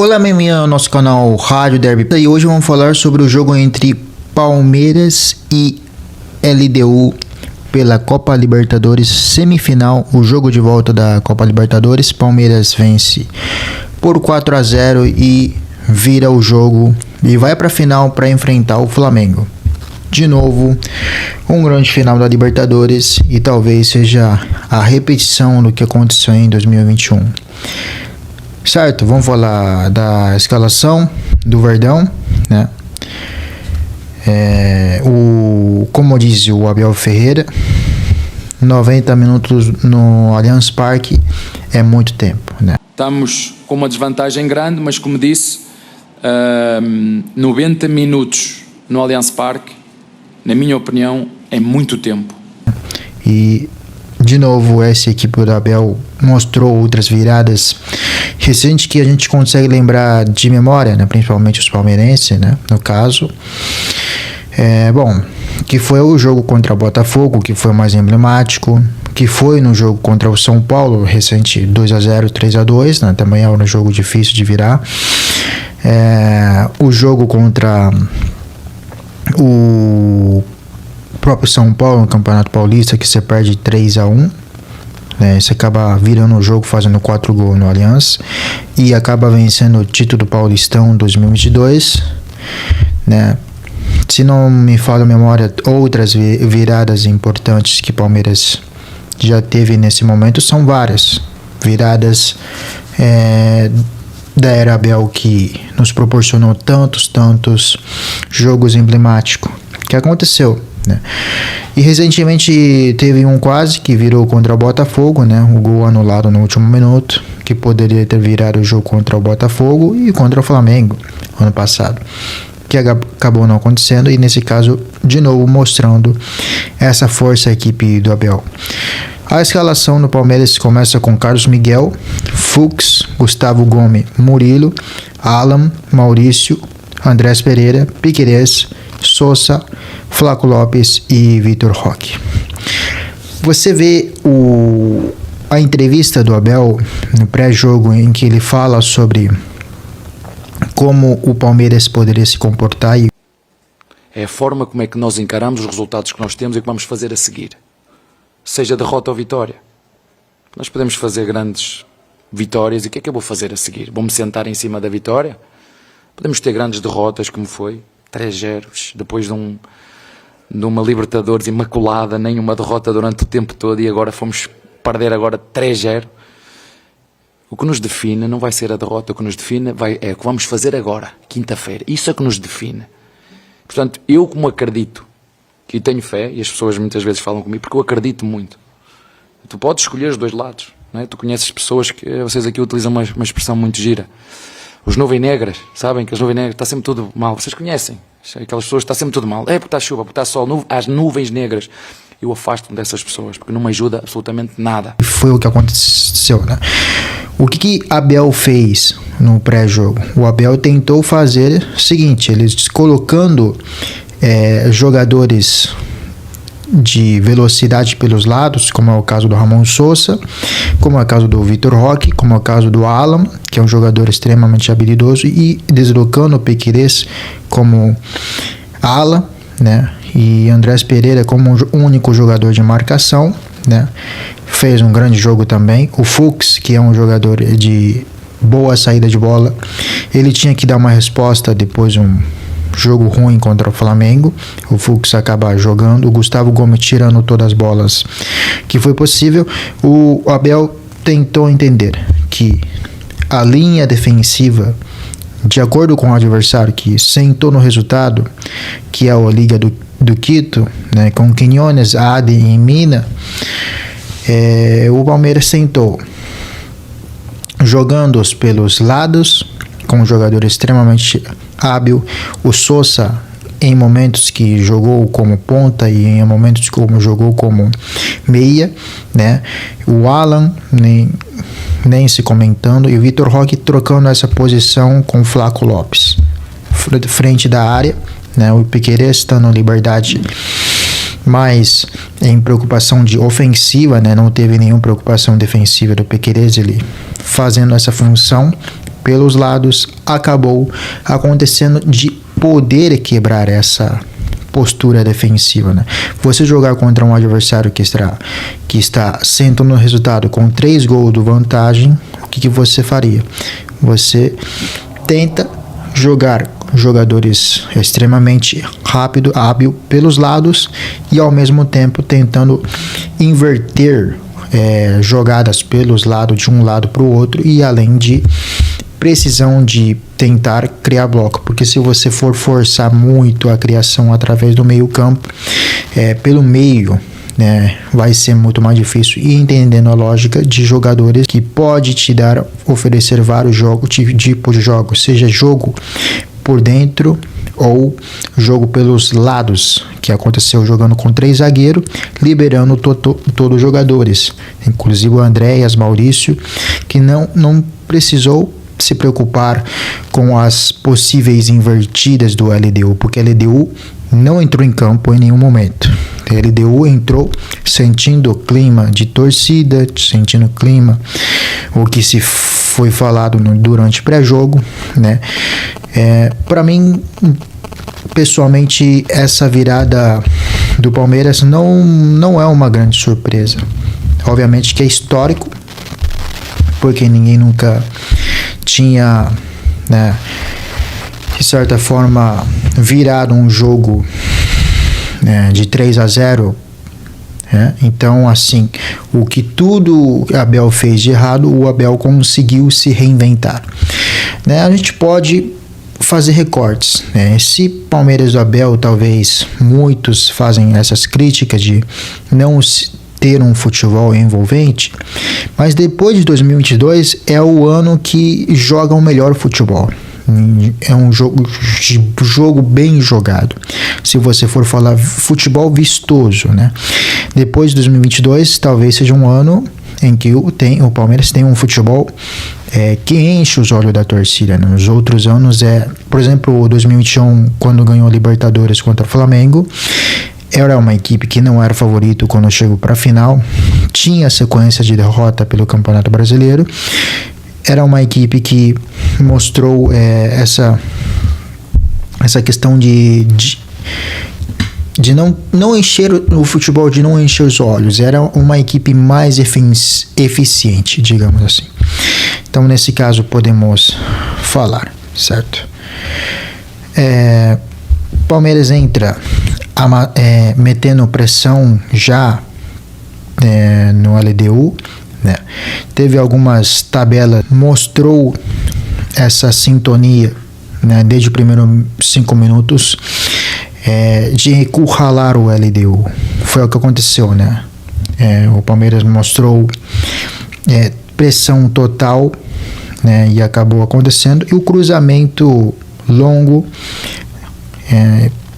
Olá, bem-vindo ao nosso canal Rádio Derby. E hoje vamos falar sobre o jogo entre Palmeiras e LDU pela Copa Libertadores semifinal, o jogo de volta da Copa Libertadores. Palmeiras vence por 4-0 e vira o jogo e vai para a final para enfrentar o Flamengo. De novo, um grande final da Libertadores e talvez seja a repetição do que aconteceu em 2021. Certo, vamos falar da escalação do Verdão, né? Como diz o Abel Ferreira, 90 minutos no Allianz Parque é muito tempo, né? Estamos com uma desvantagem grande, mas como disse, 90 minutos no Allianz Parque, na minha opinião, é muito tempo. E de novo, essa equipe do Abel mostrou outras viradas recentes que a gente consegue lembrar de memória, né? Principalmente os palmeirenses, né? No caso, que foi o jogo contra o Botafogo, que foi o mais emblemático, que foi no jogo contra o São Paulo, recente 2-0, 3-2, né? Também é um jogo difícil de virar. O jogo contra o próprio São Paulo no Campeonato Paulista, que você perde 3-1, né? Você acaba virando o jogo fazendo 4 gols no Allianz e acaba vencendo o título do Paulistão 2022, né? Se não me falha a memória, outras viradas importantes que Palmeiras já teve nesse momento são várias viradas da era Abel, que nos proporcionou tantos jogos emblemáticos que aconteceu, né? E recentemente teve um quase que virou contra o Botafogo, né? O gol anulado no último minuto, que poderia ter virado o jogo contra o Botafogo e contra o Flamengo ano passado, que acabou não acontecendo, e nesse caso de novo mostrando essa força a equipe do Abel. A escalação do Palmeiras começa com Carlos Miguel, Fux, Gustavo Gomes, Murilo, Alan, Maurício, Andrés Pereira, Piquerez, Sousa, Flaco Lopes e Vitor Roque. Você vê a entrevista do Abel no pré-jogo, em que ele fala sobre como o Palmeiras poderia se comportar. É a forma como é que nós encaramos os resultados que nós temos e que vamos fazer a seguir. Seja derrota ou vitória. Nós podemos fazer grandes vitórias e o que é que eu vou fazer a seguir? Vou-me sentar em cima da vitória? Podemos ter grandes derrotas, como foi 3-0, depois de uma Libertadores imaculada, nem uma derrota durante o tempo todo, e agora fomos perder agora 3-0. O que nos define não vai ser a derrota, o que nos define é o que vamos fazer agora, quinta-feira. Isso é que nos define. Portanto, eu como acredito, que tenho fé, e as pessoas muitas vezes falam comigo, porque eu acredito muito. Tu podes escolher os dois lados, não é? Tu conheces pessoas que, vocês aqui utilizam uma expressão muito gira. Os nuvens negras, sabem que as nuvens negras está sempre tudo mal. Vocês conhecem aquelas pessoas que está sempre tudo mal. É porque está chuva, porque está sol, as nuvens negras. Eu afasto-me dessas pessoas, porque não me ajuda absolutamente nada. Foi o que aconteceu, né? O que Abel fez no pré-jogo? O Abel tentou fazer o seguinte, eles colocando jogadores de velocidade pelos lados, como é o caso do Ramon Sousa, como é o caso do Vitor Roque, como é o caso do Alan, que é um jogador extremamente habilidoso, e deslocando o Piquerez como ala, né? E Andrés Pereira como um único jogador de marcação, né? Fez um grande jogo também. O Fux, que é um jogador de boa saída de bola, ele tinha que dar uma resposta depois de um jogo ruim contra o Flamengo. O Fux acaba jogando, o Gustavo Gomes tirando todas as bolas que foi possível. O Abel tentou entender que a linha defensiva, de acordo com o adversário que sentou no resultado, que é a Liga do Quito, né, com Quiñones, Ade e Mina, o Palmeiras sentou jogando-os pelos lados, com um jogador extremamente hábil. O Sousa, em momentos que jogou como ponta e em momentos como jogou como meia, né? O Alan nem se comentando, e o Vitor Roque trocando essa posição com o Flaco Lopes frente da área, né? O Piquerez estando em liberdade, mas em preocupação de ofensiva, né? Não teve nenhuma preocupação defensiva do Piquerez, ele fazendo essa função pelos lados, acabou acontecendo de poder quebrar essa postura defensiva, né? Você jogar contra um adversário que está sentando no resultado com 3 gols de vantagem, o que você faria? Você tenta jogar jogadores extremamente rápido, hábil pelos lados e ao mesmo tempo tentando inverter jogadas pelos lados de um lado para o outro, e além de precisão de tentar criar bloco, porque se você for forçar muito a criação através do meio campo, pelo meio, né, vai ser muito mais difícil, e entendendo a lógica de jogadores que pode oferecer vários tipos de jogos, seja jogo por dentro ou jogo pelos lados, que aconteceu jogando com 3 zagueiros, liberando todos os jogadores, inclusive o Andréas, Maurício, que não precisou se preocupar com as possíveis invertidas do LDU, porque a LDU não entrou em campo em nenhum momento. A LDU entrou sentindo o clima de torcida, sentindo o clima, o que se foi falado durante o pré-jogo, né? Para mim, pessoalmente, essa virada do Palmeiras não é uma grande surpresa. Obviamente que é histórico, porque ninguém nunca tinha, né, de certa forma, virado um jogo, né, de 3-0. Então, assim, o que tudo Abel fez de errado, o Abel conseguiu se reinventar, né? A gente pode fazer recortes, né? Esse Palmeiras do Abel, talvez muitos fazem essas críticas de não ter um futebol envolvente, mas depois de 2022 é o ano que joga o melhor futebol. É um jogo bem jogado. Se você for falar futebol vistoso, né? Depois de 2022, talvez seja um ano em que o Palmeiras tem um futebol que enche os olhos da torcida, né? Nos outros anos por exemplo, o 2021, quando ganhou a Libertadores contra o Flamengo, era uma equipe que não era favorito quando chegou para a final, tinha sequência de derrota pelo Campeonato Brasileiro. Era uma equipe que mostrou essa questão de não encher o futebol, de não encher os olhos. Era uma equipe mais eficiente, digamos assim. Então, nesse caso, podemos falar, certo? Palmeiras entra metendo pressão já no LDU, né? Teve algumas tabelas, mostrou essa sintonia, né, desde os primeiros 5 minutos, de encurralar o LDU. Foi o que aconteceu, né? O Palmeiras mostrou pressão total, né, e acabou acontecendo. E o cruzamento longo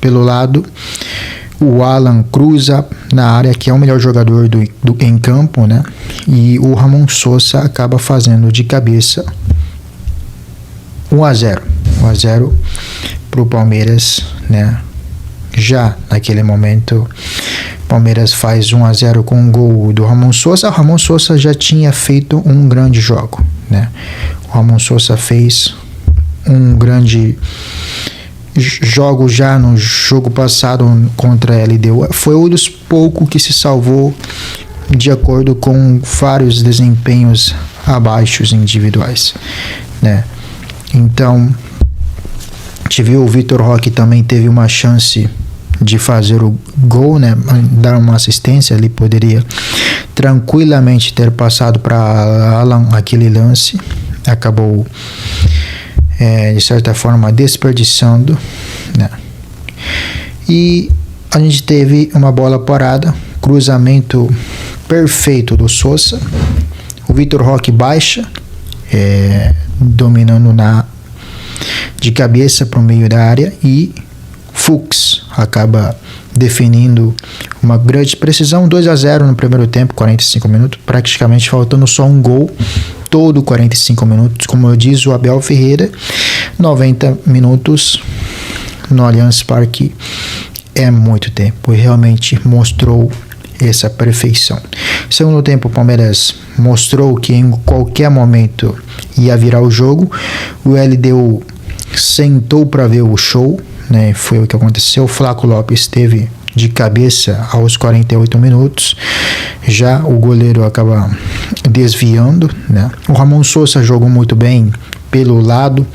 pelo lado, o Alan cruza na área, que é o melhor jogador em campo, né? E o Ramon Sosa acaba fazendo de cabeça 1-0 para o Palmeiras, né? Já naquele momento, o Palmeiras faz 1-0 com um gol do Ramon Sosa. O Ramon Sosa já tinha feito um grande jogo, né? O Ramon Sosa fez um grande jogo já no jogo passado contra a LDU. Foi um dos poucos que se salvou, de acordo com vários desempenhos abaixo individuais, né? Então, o Vitor Roque também teve uma chance de fazer o gol, né? Dar uma assistência. Ele poderia tranquilamente ter passado para Alan aquele lance. Acabou de certa forma desperdiçando, né? E a gente teve uma bola parada, cruzamento perfeito do Sosa. O Vitor Roque baixa, dominando de cabeça para o meio da área, e Fux acaba definindo uma grande precisão. 2-0 no primeiro tempo, 45 minutos, praticamente faltando só um gol, todo 45 minutos. Como eu disse, o Abel Ferreira, 90 minutos no Allianz Parque é muito tempo, e realmente mostrou essa perfeição. Segundo tempo, o Palmeiras mostrou que em qualquer momento ia virar o jogo. O LDU sentou para ver o show, né? Foi o que aconteceu. O Flaco Lopes teve de cabeça aos 48 minutos. Já o goleiro acaba desviando, né? O Ramon Sousa jogou muito bem pelo lado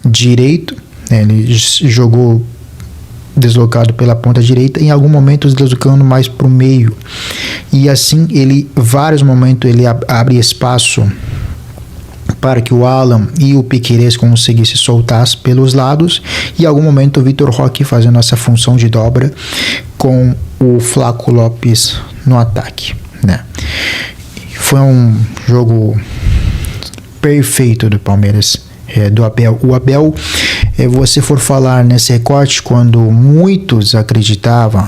direito, né? Ele jogou deslocado pela ponta direita, em algum momento deslocando mais para o meio, e assim vários momentos ele abre espaço para que o Alan e o Piquerez conseguissem soltar pelos lados, e em algum momento o Vitor Roque fazendo essa função de dobra com o Flaco Lopes no ataque, né? Foi um jogo perfeito do Palmeiras, do Abel. O Abel, você for falar nesse recorte, quando muitos acreditavam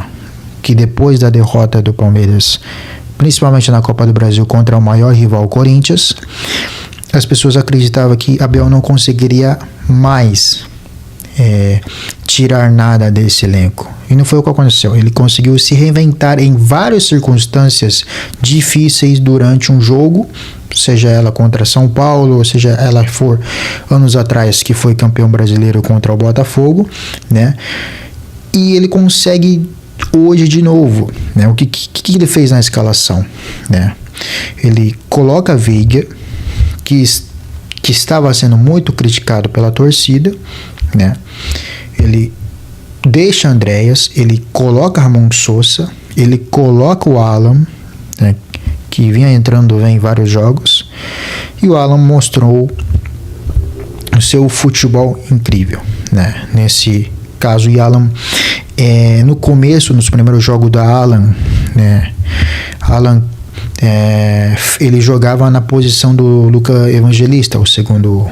que depois da derrota do Palmeiras, principalmente na Copa do Brasil contra o maior rival Corinthians, as pessoas acreditavam que Abel não conseguiria mais tirar nada desse elenco. E não foi o que aconteceu. Ele conseguiu se reinventar em várias circunstâncias difíceis durante um jogo, seja ela contra São Paulo, ou seja ela for anos atrás, que foi campeão brasileiro contra o Botafogo, né? E ele consegue hoje de novo, né? O que ele fez na escalação, né? Ele coloca Veiga, que estava sendo muito criticado pela torcida, né? Ele deixa Andréas, ele coloca Ramon Sousa, ele coloca o Alan, né, que vinha entrando em vários jogos, e o Alan mostrou o seu futebol incrível, né? Nesse caso, o Alan, no começo, nos primeiros jogos da Alan, né, ele jogava na posição do Luca Evangelista, o segundo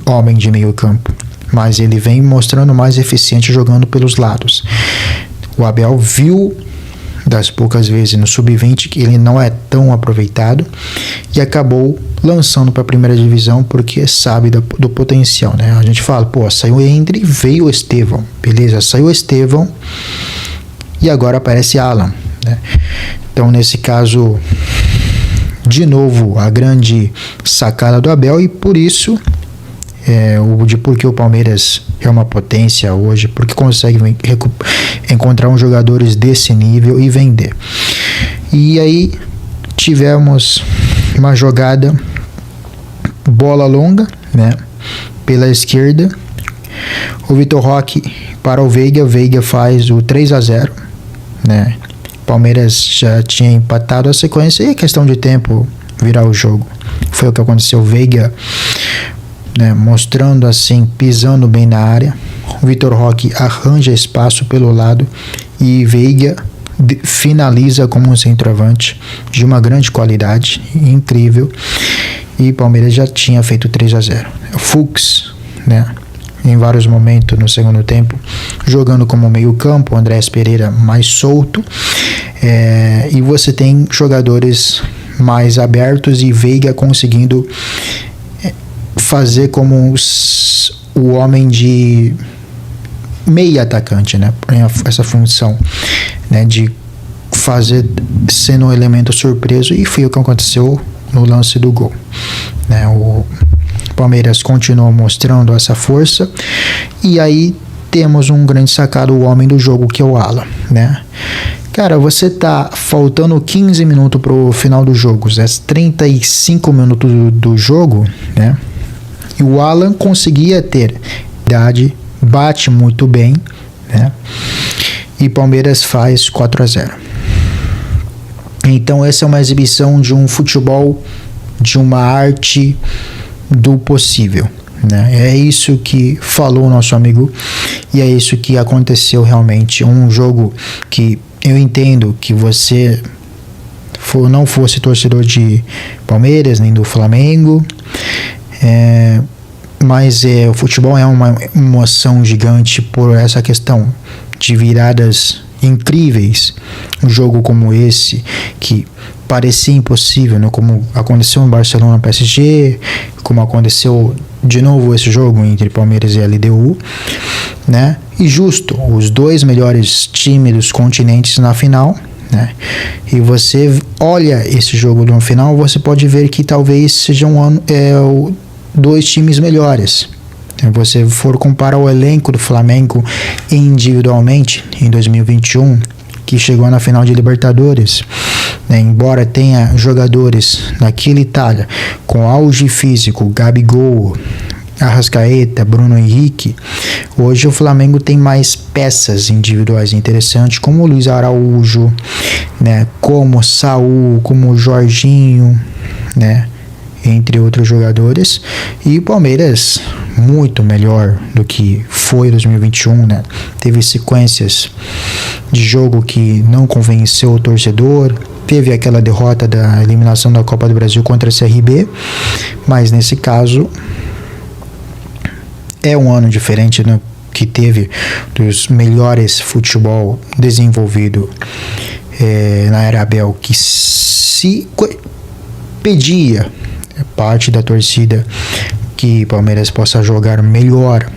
homem de meio campo, mas ele vem mostrando mais eficiente jogando pelos lados. O Abel viu das poucas vezes no sub-20 que ele não é tão aproveitado e acabou lançando para a primeira divisão porque sabe do potencial, né? A gente fala, saiu o Endre, veio o Estevão, beleza, saiu o Estevão e agora aparece Alan, né? Então, nesse caso, de novo, a grande sacada do Abel, e por isso porque o Palmeiras é uma potência hoje, porque consegue encontrar uns jogadores desse nível e vender. E aí tivemos uma jogada, bola longa, né, pela esquerda, o Vitor Roque para o Veiga faz o 3-0, né? Palmeiras já tinha empatado a sequência e é questão de tempo virar o jogo. Foi o que aconteceu. O Veiga, né, mostrando assim, pisando bem na área. O Vitor Roque arranja espaço pelo lado e Veiga finaliza como um centroavante de uma grande qualidade, incrível. E Palmeiras já tinha feito 3-0. Fux, né, em vários momentos no segundo tempo, jogando como meio campo, Andrés Pereira mais solto, e você tem jogadores mais abertos e Veiga conseguindo fazer como o homem de meio atacante, né? Essa função, né, de fazer sendo um elemento surpreso, e foi o que aconteceu no lance do gol, né? O Palmeiras continuou mostrando essa força, e aí temos um grande sacado, o homem do jogo, que é o Alan, né? Cara, você tá faltando 15 minutos pro final do jogo, 35 minutos do jogo, né? E o Alan conseguia ter idade, bate muito bem, né? E Palmeiras faz 4-0. Então essa é uma exibição de um futebol, de uma arte do possível, né? É isso que falou o nosso amigo e é isso que aconteceu realmente. Um jogo que eu entendo que você não fosse torcedor de Palmeiras nem do Flamengo, mas o futebol é uma emoção gigante por essa questão de viradas incríveis. Um jogo como esse, que parecia impossível, né? Como aconteceu no Barcelona PSG, como aconteceu de novo esse jogo entre Palmeiras e LDU, né? E justo, os dois melhores times dos continentes na final, né? E você olha esse jogo no final, você pode ver que talvez seja dois times melhores. Se você for comparar o elenco do Flamengo individualmente em 2021, que chegou na final de Libertadores, né, embora tenha jogadores naquela Itália com auge físico, Gabigol, Arrascaeta, Bruno Henrique, hoje o Flamengo tem mais peças individuais interessantes, como o Luiz Araújo, né, como Saul, como Jorginho, né, entre outros jogadores, e o Palmeiras muito melhor do que foi 2021, né? Teve sequências de jogo que não convenceu o torcedor, teve aquela derrota da eliminação da Copa do Brasil contra a CRB, mas nesse caso é um ano diferente, né, que teve dos melhores futebol desenvolvido na era Abel, que se pedia parte da torcida que o Palmeiras possa jogar melhor,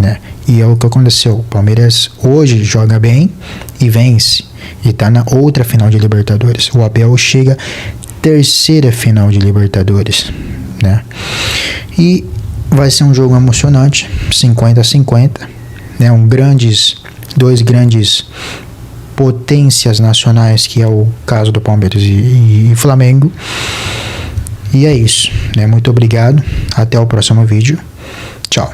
né? E é o que aconteceu. O Palmeiras hoje joga bem e vence, e tá na outra final de Libertadores. O Abel chega terceira final de Libertadores, né? E vai ser um jogo emocionante, 50-50, né? Dois grandes potências nacionais, que é o caso do Palmeiras e Flamengo. E é isso, né? Muito obrigado, até o próximo vídeo, tchau.